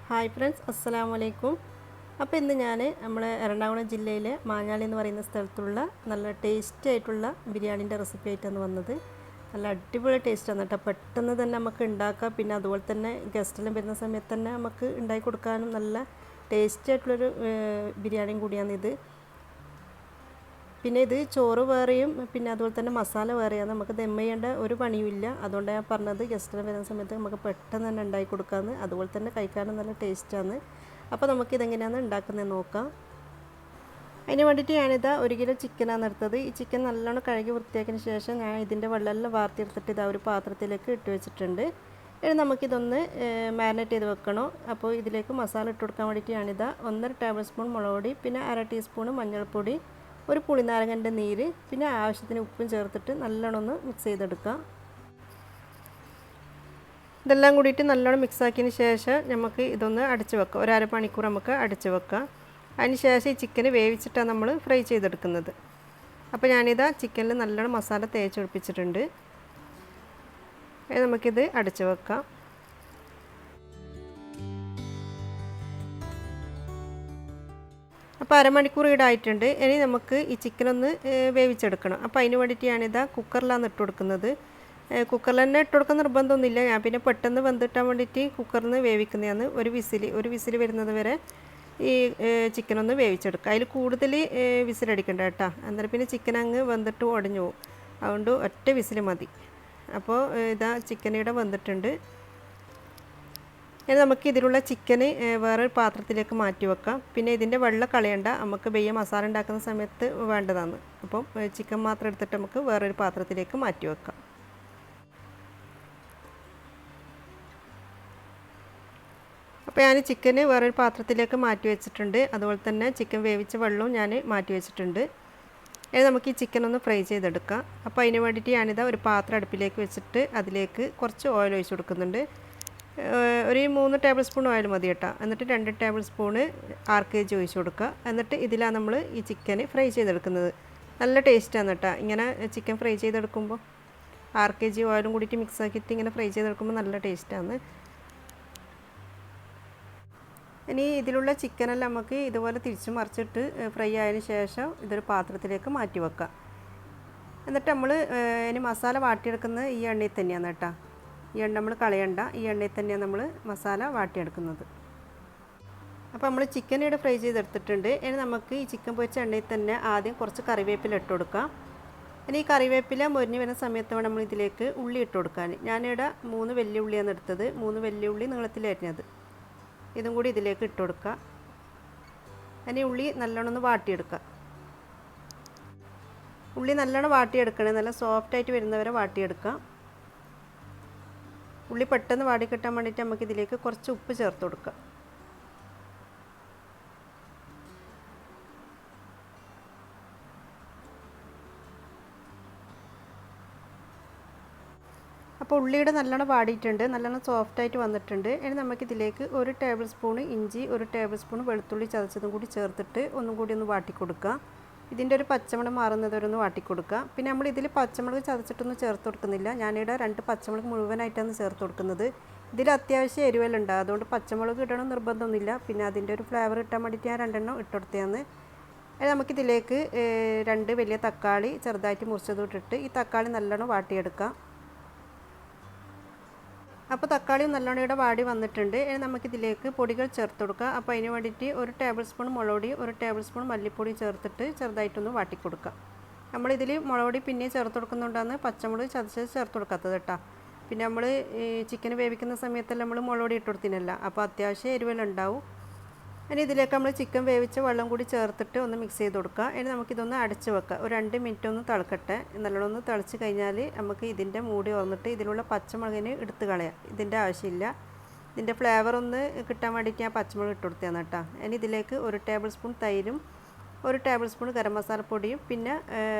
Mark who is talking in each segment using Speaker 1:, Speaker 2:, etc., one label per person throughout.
Speaker 1: Hi friends, അസ്സലാമു അലൈക്കും. അപ്പോൾ ഇന്ന് ഞാൻ നമ്മുടെ എറണാകുളം ജില്ലയിലെ മാഞ്ഞാലി എന്ന് പറയുന്ന സ്ഥലത്തുള്ള നല്ല ടേസ്റ്റി ആയിട്ടുള്ള ബിരിയാണീൻ്റെ റെസിപ്പി ആയിട്ടാണ് വന്നത്. നല്ല അടിപൊളി ടേസ്റ്റാണ് കേട്ടോ. പെട്ടെന്ന് തന്നെ നമുക്ക് ഉണ്ടാക്കാം. പിന്നെ അതുപോലെ തന്നെ ഗസ്റ്റെല്ലാം വരുന്ന സമയത്ത് തന്നെ നമുക്ക് ഉണ്ടാക്കി കൊടുക്കാനും നല്ല ടേസ്റ്റി ആയിട്ടുള്ളൊരു ബിരിയാണിയും കൂടിയാണിത്. പിന്നെ ഇത് ചോറ് വേറെയും പിന്നെ അതുപോലെ തന്നെ മസാല വേറെയാണ്. നമുക്ക് ദം ചെയ്യേണ്ട ഒരു പണിയുമില്ല. അതുകൊണ്ടാണ് ഞാൻ പറഞ്ഞത് ഗസ്റ്റിന് വരുന്ന സമയത്ത് നമുക്ക് പെട്ടെന്ന് തന്നെ ഉണ്ടാക്കി കൊടുക്കാമെന്ന്. അതുപോലെ തന്നെ കഴിക്കാനും നല്ല ടേസ്റ്റാണ്. അപ്പോൾ നമുക്കിതെങ്ങനെയാണ് ഉണ്ടാക്കുന്നത് നോക്കാം. അതിന് വേണ്ടിയിട്ട് ഞാനിതാ 1 കിലോ ചിക്കനാണ് എടുത്തത്. ഈ ചിക്കൻ നല്ലോണം കഴുകി വൃത്തിയാക്കിയതിന് ശേഷം ഞാൻ ഇതിൻ്റെ വെള്ളമെല്ലാം വാർത്തിയെടുത്തിട്ട് ഇതാ ഒരു പാത്രത്തിലേക്ക് ഇട്ട് വെച്ചിട്ടുണ്ട്. ഇനി നമുക്കിതൊന്ന് മാരിനേറ്റ് ചെയ്ത് വെക്കണം. അപ്പോൾ ഇതിലേക്ക് മസാല ഇട്ട് കൊടുക്കാൻ വേണ്ടിയിട്ട് ഞാനിതാ 1.5 ടേബിൾ സ്പൂൺ മുളക് പൊടി, പിന്നെ 1/2 ടീസ്പൂൺ മഞ്ഞൾപ്പൊടി, ഒരു പുളിനാരങ്ങൻ്റെ നീര്, പിന്നെ ആവശ്യത്തിന് ഉപ്പും ചേർത്തിട്ട് നല്ലോണം ഒന്ന് മിക്സ് ചെയ്തെടുക്കാം. ഇതെല്ലാം കൂടിയിട്ട് നല്ലോണം മിക്സാക്കിയതിന് ശേഷം നമുക്ക് ഇതൊന്ന് അടച്ച് വെക്കാം. ഒരു അരമണിക്കൂർ നമുക്ക് അടച്ച് വെക്കാം. അതിന് ശേഷം ഈ ചിക്കൻ വേവിച്ചിട്ടാണ് നമ്മൾ ഫ്രൈ ചെയ്തെടുക്കുന്നത്. അപ്പോൾ ഞാനിതാ ചിക്കനിൽ നല്ലോണം മസാല തേച്ച് പിടിപ്പിച്ചിട്ടുണ്ട്. നമുക്കിത് അടച്ച് വെക്കാം. അപ്പോൾ അരമണിക്കൂർ ഇടായിട്ടുണ്ട്. ഇനി നമുക്ക് ഈ ചിക്കനൊന്ന് വേവിച്ചെടുക്കണം. അപ്പോൾ അതിന് വേണ്ടിയിട്ട് ഞാനിതാ കുക്കറിലാണ് ഇട്ട് കൊടുക്കുന്നത്. കുക്കറിൽ തന്നെ ഇട്ട് കൊടുക്കാൻ നിർബന്ധമൊന്നുമില്ല. ഞാൻ പിന്നെ പെട്ടെന്ന് വെന്തിട്ടാൻ വേണ്ടിയിട്ട് കുക്കറിൽ നിന്ന് വേവിക്കുന്നതാണ്. ഒരു വിസിൽ വരുന്നത് വരെ ഈ ചിക്കനൊന്ന് വേവിച്ചെടുക്കുക. അതിൽ കൂടുതൽ വിസിലടിക്കണ്ട കേട്ടോ. അന്നേരം പിന്നെ ചിക്കൻ അങ്ങ് വെന്തിട്ട് ഉടഞ്ഞു പോകും. അതുകൊണ്ട് ഒറ്റ വിസിൽ മതി. അപ്പോൾ ഇതാ ചിക്കൻ ഇവിടെ വെന്തിട്ടുണ്ട്. ഇനി നമുക്ക് ഇതിലുള്ള ചിക്കന് വേറൊരു പാത്രത്തിലേക്ക് മാറ്റി വെക്കാം. പിന്നെ ഇതിൻ്റെ വെള്ളം കളയണ്ട, നമുക്ക് ബയ്യ മസാല ഉണ്ടാക്കുന്ന സമയത്ത് വേണ്ടതാണ്. അപ്പം ചിക്കൻ മാത്രം എടുത്തിട്ട് നമുക്ക് വേറൊരു പാത്രത്തിലേക്ക് മാറ്റി വെക്കാം. അപ്പോൾ ഞാൻ ചിക്കന് വേറൊരു പാത്രത്തിലേക്ക് മാറ്റി വെച്ചിട്ടുണ്ട്. അതുപോലെ തന്നെ ചിക്കൻ വേവിച്ച വെള്ളവും ഞാൻ മാറ്റി വെച്ചിട്ടുണ്ട്. ഇനി നമുക്ക് ഈ ചിക്കൻ ഒന്ന് ഫ്രൈ ചെയ്തെടുക്കാം. അപ്പോൾ അതിന് വേണ്ടിയിട്ട് ഞാനിതാ ഒരു പാത്രം അടുപ്പിലേക്ക് വെച്ചിട്ട് അതിലേക്ക് കുറച്ച് ഓയിൽ ഒഴിച്ച് കൊടുക്കുന്നുണ്ട്. ഒരു 3 ടേബിൾ സ്പൂൺ ഓയിൽ മതി കേട്ടോ. എന്നിട്ട് 2 ടേബിൾ സ്പൂണ് RKG ഒഴിച്ച് കൊടുക്കുക. എന്നിട്ട് ഇതിലാണ് നമ്മൾ ഈ ചിക്കൻ ഫ്രൈ ചെയ്തെടുക്കുന്നത്. നല്ല ടേസ്റ്റാണ് കേട്ടോ ഇങ്ങനെ ചിക്കൻ ഫ്രൈ ചെയ്തെടുക്കുമ്പോൾ. RKG ഓയിലും കൂടിയിട്ട് മിക്സ് ആക്കിയിട്ട് ഇങ്ങനെ ഫ്രൈ ചെയ്തെടുക്കുമ്പോൾ നല്ല ടേസ്റ്റാണ്. ഇനി ഇതിലുള്ള ചിക്കനെല്ലാം നമുക്ക് ഇതുപോലെ തിരിച്ച് മറിച്ചിട്ട് ഫ്രൈ ആയതിനു ശേഷം ഇതൊരു പാത്രത്തിലേക്ക് മാറ്റി വെക്കാം. എന്നിട്ട് നമ്മൾ ഇനി മസാല വാട്ടിയെടുക്കുന്നത് ഈ എണ്ണയിൽ തന്നെയാണ് കേട്ടോ. ഈ എണ്ണ നമ്മൾ കളയണ്ട, ഈ എണ്ണയിൽ തന്നെയാണ് നമ്മൾ മസാല വാട്ടിയെടുക്കുന്നത്. അപ്പോൾ നമ്മൾ ചിക്കൻ ഇവിടെ ഫ്രൈ ചെയ്തെടുത്തിട്ടുണ്ട്. ഇനി നമുക്ക് ഈ ചിക്കൻ പൊരിച്ച എണ്ണയിൽ തന്നെ ആദ്യം കുറച്ച് കറിവേപ്പില ഇട്ട് കൊടുക്കാം. ഇനി ഈ കറിവേപ്പില മൊരിഞ്ഞ് വരുന്ന സമയത്ത് വേണം നമ്മൾ ഇതിലേക്ക് ഉള്ളി ഇട്ട് കൊടുക്കാൻ. ഞാനിവിടെ 3 വലിയ ഉള്ളിയാണ് എടുത്തത്. 3 വലിയ ഉള്ളി നീളത്തിലരിഞ്ഞത്. ഇതും കൂടി ഇതിലേക്ക് ഇട്ട് കൊടുക്കുക. ഇനി ഉള്ളി നല്ലോണം ഒന്ന് വാട്ടിയെടുക്കുക. ഉള്ളി നല്ലോണം വാട്ടിയെടുക്കണേ, നല്ല സോഫ്റ്റായിട്ട് വരുന്നവരെ വാട്ടിയെടുക്കുക. ഉള്ളി പെട്ടെന്ന് വാടി കിട്ടാൻ വേണ്ടിയിട്ട് നമുക്ക് ഇതിലേക്ക് കുറച്ച് ഉപ്പ് ചേർത്ത് കൊടുക്കാം. അപ്പോൾ ഉള്ളിയുടെ നല്ലോണം വാടിയിട്ടുണ്ട്, നല്ലോണം സോഫ്റ്റായിട്ട് വന്നിട്ടുണ്ട്. ഇനി നമുക്കിതിലേക്ക് 1 ടേബിൾ സ്പൂൺ ഇഞ്ചി, 1 ടേബിൾ സ്പൂൺ വെളുത്തുള്ളി ചതച്ചതും കൂടി ചേർത്തിട്ട് ഒന്നും കൂടി ഒന്ന് വാട്ടിക്കൊടുക്കുക. ഇതിൻ്റെ ഒരു പച്ചമുളക് മാറുന്നത് വരെ ഒന്ന് വാട്ടിക്കൊടുക്കുക. പിന്നെ നമ്മൾ ഇതിൽ പച്ചമുളക് ചതച്ചിട്ടൊന്നും ചേർത്ത് കൊടുക്കുന്നില്ല. ഞാനിവിടെ 2 പച്ചമുളക് മുഴുവനായിട്ടാണ് ചേർത്ത് കൊടുക്കുന്നത്. ഇതിൽ അത്യാവശ്യം എരിവെല്ലാം ഉണ്ട്, അതുകൊണ്ട് പച്ചമുളക് ഇടണം നിർബന്ധമൊന്നുമില്ല. പിന്നെ അതിൻ്റെ ഒരു ഫ്ലേവർ ഇട്ടാൻ വേണ്ടിയിട്ട് ഞാൻ 2 എണ്ണം ഇട്ടുകൊടുത്തതാണ്. നമുക്കിതിലേക്ക് 2 വലിയ തക്കാളി ചെറുതായിട്ട് മുറിച്ചത് ഇട്ടിട്ട് ഈ തക്കാളി നല്ലോണം വാട്ടിയെടുക്കാം. അപ്പോൾ തക്കാളിയും നല്ലോണം ഇവിടെ വാടി വന്നിട്ടുണ്ട്. ഇനി നമുക്കിതിലേക്ക് പൊടികൾ ചേർത്ത് കൊടുക്കുക. അപ്പോൾ അതിന് വേണ്ടിയിട്ട് 1 ടേബിൾ സ്പൂൺ മുളക് പൊടി, 1 ടേബിൾ സ്പൂൺ മല്ലിപ്പൊടി ചേർത്തിട്ട് ചെറുതായിട്ടൊന്ന് വാട്ടിക്കൊടുക്കുക. നമ്മളിതിൽ മുളക് പൊടി പിന്നെ ചേർത്ത് കൊടുക്കുന്നുണ്ടാന്ന് പച്ചമുളക് ചതച്ചത് ചേർത്ത് കൊടുക്കാത്തത് കേട്ടോ. പിന്നെ നമ്മൾ ചിക്കൻ വേവിക്കുന്ന സമയത്തെല്ലാം നമ്മൾ മുളക് പൊടി ഇട്ട് കൊടുത്തിനല്ല, അപ്പോൾ അത്യാവശ്യം എരിവെല്ലാം ഉണ്ടാവും. ഇനി ഇതിലേക്ക് നമ്മൾ ചിക്കൻ വേവിച്ച വെള്ളം കൂടി ചേർത്തിട്ട് ഒന്ന് മിക്സ് ചെയ്ത് കൊടുക്കുക. ഇനി നമുക്കിതൊന്ന് അടച്ച് വെക്കാം. ഒരു 2 മിനിറ്റ് ഒന്ന് തിളക്കട്ടെ. നല്ലോണം ഒന്ന് തിളച്ച് കഴിഞ്ഞാൽ നമുക്ക് ഇതിൻ്റെ മൂടി തുറന്നിട്ട് ഇതിലുള്ള പച്ചമുളകിന് എടുത്ത് കളയാം. ഇതിൻ്റെ ആവശ്യമില്ല. ഇതിൻ്റെ ഫ്ലേവർ ഒന്ന് കിട്ടാൻ വേണ്ടിയിട്ട് ഞാൻ പച്ചമുളക് ഇട്ട് കൊടുത്തതാണ് കേട്ടോ. ഇനി ഇതിലേക്ക് 1 ടേബിൾ സ്പൂൺ തൈരും, 1 ടേബിൾ സ്പൂൺ ഗരം മസാല പൊടിയും, പിന്നെ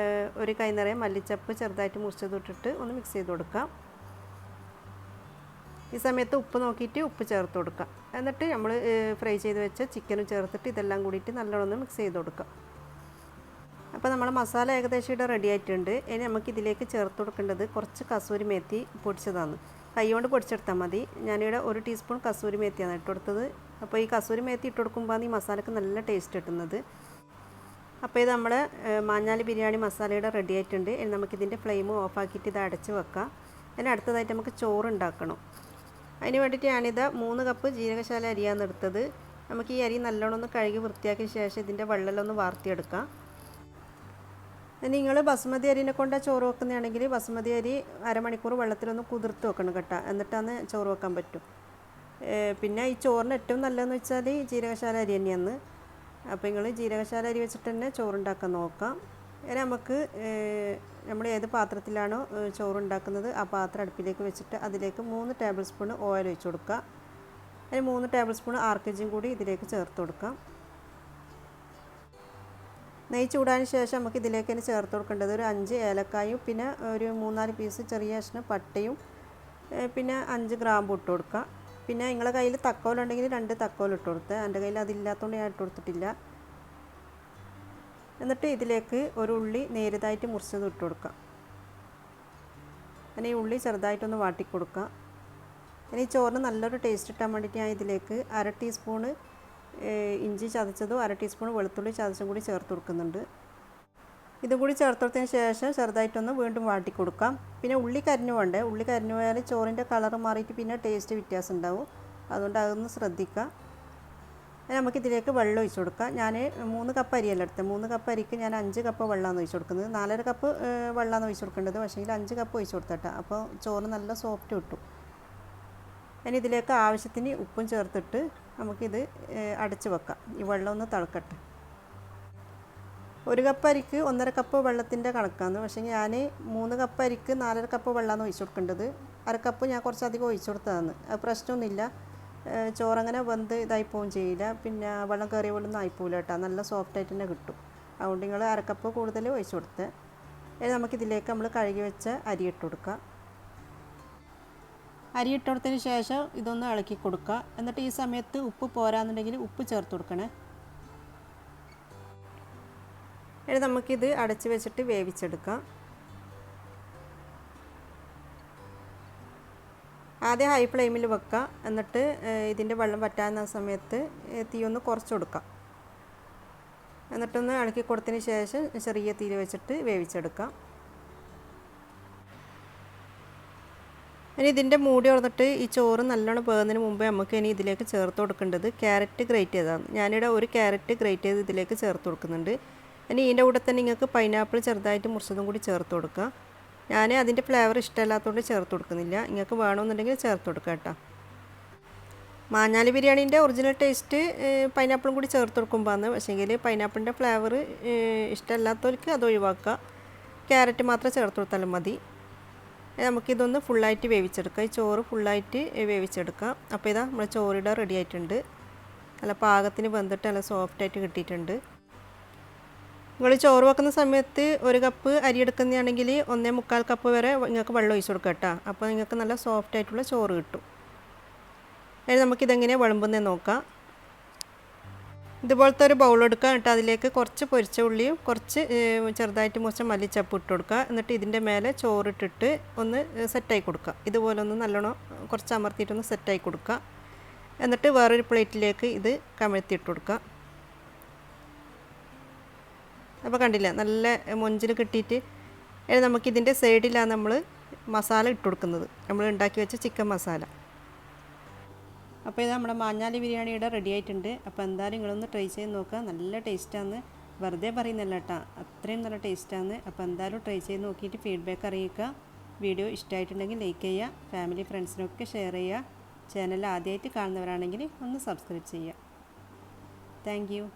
Speaker 1: ഒരു കൈ നിറയെ മല്ലിച്ചപ്പ് ചെറുതായിട്ട് മുറിച്ചത് ഇട്ടിട്ട് ഒന്ന് മിക്സ് ചെയ്ത് കൊടുക്കാം. ഈ സമയത്ത് ഉപ്പ് നോക്കിയിട്ട് ഉപ്പ് ചേർത്ത് കൊടുക്കാം. എന്നിട്ട് നമ്മൾ ഫ്രൈ ചെയ്ത് വെച്ച ചിക്കനും ചേർത്തിട്ട് ഇതെല്ലാം കൂടിയിട്ട് നല്ലോണം മിക്സ് ചെയ്ത് കൊടുക്കാം. അപ്പോൾ നമ്മൾ മസാല ഏകദേശം ഇവിടെ റെഡി ആയിട്ടുണ്ട്. ഇനി നമുക്ക് ഇതിലേക്ക് ചേർത്ത് കൊടുക്കേണ്ടത് കുറച്ച് കസൂരി മേത്തി പൊടിച്ചതാണ്. കൈ കൊണ്ട് പൊടിച്ചെടുത്താൽ മതി. ഞാനിവിടെ 1 ടീസ്പൂൺ കസൂരി മേത്തിയാണ് ഇട്ട് കൊടുത്തത്. അപ്പോൾ ഈ കസൂരി മേത്തി ഇട്ട് കൊടുക്കുമ്പോൾ ഈ മസാലയ്ക്ക് നല്ല ടേസ്റ്റ് കിട്ടുന്നത്. അപ്പോൾ ഇത് നമ്മുടെ മാഞ്ഞാലി ബിരിയാണി മസാലയുടെ റെഡി ആയിട്ടുണ്ട്. ഇനി നമുക്കിതിൻ്റെ ഫ്ലെയിം ഓഫാക്കിയിട്ട് ഇത് അടച്ച് വെക്കാം. അതിന് അടുത്തതായിട്ട് നമുക്ക് ചോറ് ഉണ്ടാക്കണം. അതിന് വേണ്ടിയിട്ട് ഞാനിത് 3 കപ്പ് ജീരകശാല അരിയാണ് എടുത്തത്. നമുക്ക് ഈ അരി നല്ലോണം ഒന്ന് കഴുകി വൃത്തിയാക്കിയ ശേഷം ഇതിൻ്റെ വെള്ളമെല്ലാം ഒന്ന് വാർത്തിയെടുക്കാം. നിങ്ങൾ ബസുമതി അരിനെ കൊണ്ടാണ് ചോറ് വെക്കുന്നതാണെങ്കിൽ ബസുമതി അരി അരമണിക്കൂർ വെള്ളത്തിലൊന്ന് കുതിർത്ത് വെക്കണം കേട്ടോ, എന്നിട്ടാണ് ചോറ് വെക്കാൻ പറ്റും. പിന്നെ ഈ ചോറിന് ഏറ്റവും നല്ലതെന്ന് വെച്ചാൽ ജീരകശാല അരി തന്നെയാണ്. അപ്പോൾ നിങ്ങൾ ജീരകശാല അരി വെച്ചിട്ട് തന്നെ ചോറുണ്ടാക്കാൻ നോക്കാം. ഇനി നമുക്ക് നമ്മൾ ഏത് പാത്രത്തിലാണോ ചോറുണ്ടാക്കുന്നത് ആ പാത്രം അടുപ്പിലേക്ക് വെച്ചിട്ട് അതിലേക്ക് 3 ടേബിൾ സ്പൂൺ ഓയിൽ ഒഴിച്ച് കൊടുക്കുക. അതിന് 3 ടേബിൾ സ്പൂൺ ആർക്കജും കൂടി ഇതിലേക്ക് ചേർത്ത് കൊടുക്കാം. നെയ്യ് ചൂടാതിന് ശേഷം നമുക്ക് ഇതിലേക്ക് തന്നെ ചേർത്ത് കൊടുക്കേണ്ടത് ഒരു 5 ഏലക്കായും പിന്നെ ഒരു 3-4 പീസ് ചെറിയ കഷ്ണം പട്ടയും പിന്നെ 5 ഗ്രാമ്പും ഇട്ട് കൊടുക്കുക. പിന്നെ നിങ്ങളുടെ കയ്യിൽ തക്കോലുണ്ടെങ്കിൽ 2 തക്കോൽ ഇട്ട് കൊടുത്ത്, എൻ്റെ കയ്യിൽ അതില്ലാത്തതുകൊണ്ട് ഞാൻ ഇട്ട് കൊടുത്തിട്ടില്ല. എന്നിട്ട് ഇതിലേക്ക് ഒരു ഉള്ളി നേരിയതായിട്ട് മുറിച്ചത് ഇട്ട് കൊടുക്കാം. പിന്നെ ഈ ഉള്ളി ചെറുതായിട്ടൊന്ന് വാട്ടിക്കൊടുക്കുക. ഇനി ചോറിന് നല്ലൊരു ടേസ്റ്റ് കിട്ടാൻ വേണ്ടിയിട്ട് ഞാൻ ഇതിലേക്ക് 1/2 ടീസ്പൂണ് ഇഞ്ചി ചതച്ചതും 1/2 ടീസ്പൂൺ വെളുത്തുള്ളി ചതച്ചും കൂടി ചേർത്ത് കൊടുക്കുന്നുണ്ട്. ഇതും കൂടി ചേർത്ത് കൊടുത്തതിന് ശേഷം ചെറുതായിട്ടൊന്ന് വീണ്ടും വാട്ടി കൊടുക്കാം. പിന്നെ ഉള്ളി കരിഞ്ഞു വേണ്ടേ, ഉള്ളി കരിഞ്ഞു പോയാൽ ചോറിൻ്റെ കളർ മാറിയിട്ട് പിന്നെ ടേസ്റ്റ് വ്യത്യാസം ഉണ്ടാവും. അതുകൊണ്ട് അതൊന്ന് ശ്രദ്ധിക്കുക. നമുക്കിതിലേക്ക് വെള്ളം ഒഴിച്ച് കൊടുക്കാം. ഞാൻ 3 കപ്പ് അരിയല്ല എടുത്തത്. 3 കപ്പ് അരിക്ക് ഞാൻ 5 കപ്പ് വെള്ളമാണ് ഒഴിച്ച് കൊടുക്കുന്നത്. 4.5 കപ്പ് വെള്ളമാണ് ഒഴിച്ച് കൊടുക്കേണ്ടത്. പക്ഷേ 5 കപ്പ് ഒഴിച്ച് കൊടുത്തട്ടാ, അപ്പോൾ ചോറ് നല്ല സോഫ്റ്റ് കിട്ടും. ഇനി ഇതിലേക്ക് ആവശ്യത്തിന് ഉപ്പും ചേർത്തിട്ട് നമുക്കിത് അടച്ച് വെക്കാം. ഈ വെള്ളം ഒന്ന് തിളക്കട്ടെ. 1 കപ്പ് അരിക്ക് 1.5 കപ്പ് വെള്ളത്തിൻ്റെ കണക്കാണ്. പക്ഷേ ഞാൻ 3 കപ്പ് അരിക്ക് 4.5 കപ്പ് വെള്ളമാണ് ഒഴിച്ച് കൊടുക്കേണ്ടത്. 1/2 കപ്പ് ഞാൻ കുറച്ചധികം ഒഴിച്ച് കൊടുത്തതാണ്. അത് പ്രശ്നമൊന്നുമില്ല. ചോറങ്ങനെ വെന്ത് ഇതായി പോവുകയും ചെയ്യില്ല. പിന്നെ വെള്ളം കയറിയ പോലെ ഒന്നും ആയിപ്പോവില്ല കേട്ടോ, നല്ല സോഫ്റ്റായിട്ട് തന്നെ കിട്ടും. അതുകൊണ്ട് നിങ്ങൾ 1/2 കപ്പ് കൂടുതൽ ഒഴിച്ച് കൊടുത്ത് ഇനി നമുക്കിതിലേക്ക് നമ്മൾ കഴുകി വെച്ച അരി ഇട്ട് കൊടുക്കുക. അരി ഇട്ട് കൊടുത്തതിന് ശേഷം ഇതൊന്ന് ഇളക്കി കൊടുക്കുക. എന്നിട്ട് ഈ സമയത്ത് ഉപ്പ് പോരാന്നുണ്ടെങ്കിൽ ഉപ്പ് ചേർത്ത് കൊടുക്കണേ. ഇനി നമുക്കിത് അടച്ച് വെച്ചിട്ട് വേവിച്ചെടുക്കാം. ആദ്യം ഹൈ ഫ്ലെയിമിൽ വെക്കുക. എന്നിട്ട് ഇതിൻ്റെ വെള്ളം വറ്റാവുന്ന സമയത്ത് തീ ഒന്ന് കുറച്ച് കൊടുക്കാം. എന്നിട്ടൊന്ന് ഇളക്കി കൊടുത്തതിന് ശേഷം ചെറിയ തീയിൽ വെച്ചിട്ട് വേവിച്ചെടുക്കാം. ഇനി ഇതിൻ്റെ മൂടി തുറന്നിട്ട് ഈ ചോറ് നല്ലോണം വേകുന്നതിന് മുമ്പേ നമുക്ക് ഇനി ഇതിലേക്ക് ചേർത്ത് കൊടുക്കേണ്ടത് ക്യാരറ്റ് ഗ്രേറ്റ് ചെയ്തതാണ്. ഞാനിവിടെ 1 ക്യാരറ്റ് ഗ്രേറ്റ് ചെയ്ത് ഇതിലേക്ക് ചേർത്ത് കൊടുക്കുന്നുണ്ട്. ഇനി ഇതിൻ്റെ കൂടെ തന്നെ നിങ്ങൾക്ക് പൈനാപ്പിൾ ചെറുതായിട്ട് മുറിച്ചതും കൂടി ചേർത്ത് കൊടുക്കുക. ഞാൻ അതിൻ്റെ ഫ്ലേവർ ഇഷ്ടമല്ലാത്തതുകൊണ്ട് ചേർത്ത് കൊടുക്കുന്നില്ല. നിങ്ങൾക്ക് വേണമെന്നുണ്ടെങ്കിൽ ചേർത്ത് കൊടുക്കുക കേട്ടോ. മാഞ്ഞാലി ബിരിയാണീൻ്റെ ഒറിജിനൽ ടേസ്റ്റ് പൈനാപ്പിളും കൂടി ചേർത്ത് കൊടുക്കുമ്പോഴാണ്. പക്ഷേങ്കിൽ പൈനാപ്പിളിൻ്റെ ഫ്ലേവർ ഇഷ്ടമല്ലാത്തവർക്ക് അത് ഒഴിവാക്കുക. ക്യാരറ്റ് മാത്രം ചേർത്ത് കൊടുത്താലും മതി. നമുക്കിതൊന്ന് ഫുള്ളായിട്ട് വേവിച്ചെടുക്കാം. ഈ ചോറ് ഫുള്ളായിട്ട് വേവിച്ചെടുക്കാം. അപ്പോൾ ഇതാ നമ്മുടെ ചോറിടെ റെഡി ആയിട്ടുണ്ട്. നല്ല പാകത്തിന് വെന്തിട്ട് നല്ല സോഫ്റ്റായിട്ട് കിട്ടിയിട്ടുണ്ട്. നിങ്ങൾ ചോറ് വെക്കുന്ന സമയത്ത് 1 കപ്പ് അരി എടുക്കുന്നതാണെങ്കിൽ 1.25 കപ്പ് വരെ നിങ്ങൾക്ക് വെള്ളം ഒഴിച്ച് കൊടുക്കുക കേട്ടോ. അപ്പോൾ നിങ്ങൾക്ക് നല്ല സോഫ്റ്റായിട്ടുള്ള ചോറ് കിട്ടും. ഇനി നമുക്കിതെങ്ങനെയാണ് വിളമ്പുന്നതെന്ന് നോക്കാം. ഇതുപോലത്തെ ഒരു ബൗൾ എടുക്കുക. എന്നിട്ട് അതിലേക്ക് കുറച്ച് പൊരിച്ച ഉള്ളിയും കുറച്ച് ചെറുതായിട്ട് മുറിച്ച മല്ലിച്ചപ്പ് ഇട്ട് കൊടുക്കുക. എന്നിട്ട് ഇതിൻ്റെ മേലെ ചോറിട്ടിട്ട് ഒന്ന് സെറ്റായി കൊടുക്കുക. ഇതുപോലെ ഒന്ന് നല്ലോണം കുറച്ച് അമർത്തിയിട്ടൊന്ന് സെറ്റായി കൊടുക്കുക. എന്നിട്ട് വേറൊരു പ്ലേറ്റിലേക്ക് ഇത് കമഴ്ത്തിയിട്ട് കൊടുക്കുക. അപ്പോൾ കണ്ടില്ല, നല്ല മൊഞ്ചിൽ കിട്ടിയിട്ട് ഇനി നമുക്കിതിൻ്റെ സൈഡിലാണ് നമ്മൾ മസാല ഇട്ട് കൊടുക്കുന്നത്, നമ്മൾ ഉണ്ടാക്കി വെച്ച ചിക്കൻ മസാല. അപ്പോൾ ഇത് നമ്മുടെ മാഞ്ഞാലി ബിരിയാണിയുടെ റെഡി ആയിട്ടുണ്ട്. അപ്പോൾ എന്തായാലും നിങ്ങളൊന്ന് ട്രൈ ചെയ്ത് നോക്കുക. നല്ല ടേസ്റ്റാണ്, വെറുതെ പറയുന്നല്ല കേട്ടോ, അത്രയും നല്ല ടേസ്റ്റാണ്. അപ്പോൾ എന്തായാലും ട്രൈ ചെയ്ത് നോക്കിയിട്ട് ഫീഡ്ബാക്ക് അറിയിക്കുക. വീഡിയോ ഇഷ്ടമായിട്ടുണ്ടെങ്കിൽ ലൈക്ക് ചെയ്യുക, ഫാമിലി ഫ്രണ്ട്സിനൊക്കെ ഷെയർ ചെയ്യുക. ചാനൽ ആദ്യമായിട്ട് കാണുന്നവരാണെങ്കിൽ ഒന്ന് സബ്സ്ക്രൈബ് ചെയ്യുക. Thank you.